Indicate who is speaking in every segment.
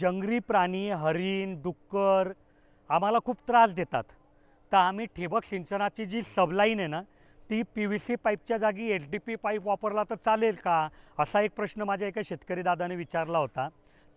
Speaker 1: जंगली प्राणी, हरिण, डुक्कर आम्हाला खूप त्रास देतात. तर आम्ही ठिबक सिंचनाची जी सबलाईन आहे ना, ती PVC पाईपच्या जागी HDP पाईप वापरला तर चालेल का? असा एक प्रश्न माझ्या एका शेतकरी दादाने विचारला होता.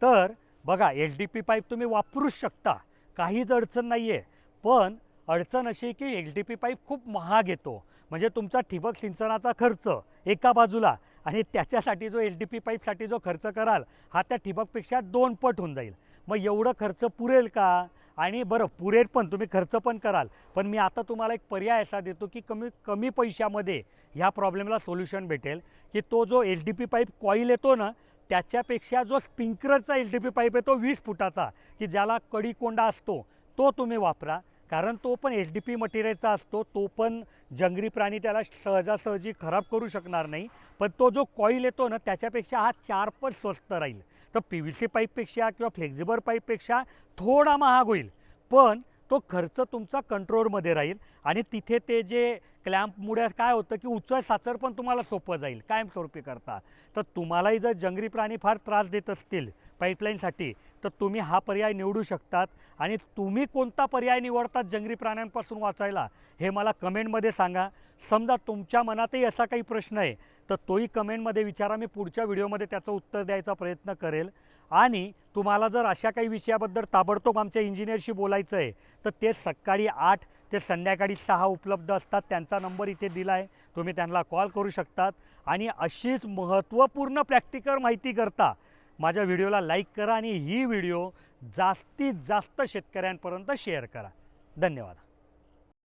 Speaker 1: तर बघा, HDP पाईप तुम्ही वापरूच शकता, काहीच अडचण नाही आहे. पण अडचण अशी की HDP पाईप खूप महाग येतो. म्हणजे तुमचा ठिबक सिंचनाचा खर्च एका बाजूला आणि त्याच्यासाठी जो HDP पाईपसाठी जो खर्च कराल, हा त्या ठिबकपेक्षा 2 पट होऊन जाईल. मग एवढं खर्च पुरेल का? आणि बरं पुरेल पण, तुम्ही खर्च पण कराल, पण मी आता तुम्हाला एक पर्याय असा देतो की कमी कमी पैशामध्ये ह्या प्रॉब्लेमला सोल्युशन भेटेल. की तो जो HDP पाईप कॉईल येतो ना, त्याच्यापेक्षा जो स्प्रिंकलरचा HDP पाईप येतो 20 फुटाचा, की ज्याला कडीकोंडा असतो, तो तुम्ही वापरा. कारण तो पण HDP मटेरियलचा असतो, तो पण जंगली प्राणी त्याला सहजासहजी खराब करू शकणार नाही. पण तो जो कॉईल येतो ना, त्याच्यापेक्षा हा 4 पट स्वस्त राहील. तर PVC पाईपपेक्षा किंवा फ्लेक्झिबल पाईपपेक्षा थोडा महाग होईल, पण तो खर्च तुमचा कंट्रोलमध्ये राहील. आणि तिथे ते जे क्लॅम्पमुळे काय होतं की उचल साचर पण तुम्हाला सोपं जाईल कायमस्वरूपी करता. तर तुम्हालाही जर जंगली प्राणी फार त्रास देत असतील पाईपलाईनसाठी, तर तुम्ही हा पर्याय निवडू शकतात. आणि तुम्ही कोणता पर्याय निवडतात जंगली प्राण्यांपासून वाचायला, हे मला कमेंटमध्ये सांगा. समजा तुमच्या मनातही असा काही प्रश्न आहे, तर तोही कमेंटमध्ये विचारा. मी पुढच्या व्हिडिओमध्ये त्याचं उत्तर द्यायचा प्रयत्न करेल. आणि तुम्हाला जर अशा काही विषयाबद्दल ताबडतोब आमच्या इंजिनियरशी बोलायचं आहे, तर ते सकाळी 8 ते संध्याकाळी 6 उपलब्ध असतात. त्यांचा नंबर इथे दिला आहे, तुम्ही त्यांना कॉल करू शकतात. आणि अशीच महत्त्वपूर्ण प्रॅक्टिकल माहिती करता माझ्या व्हिडिओला लाईक करा आणि ही व्हिडिओ जास्तीत जास्त शेतकऱ्यांपर्यंत शेअर करा. धन्यवाद.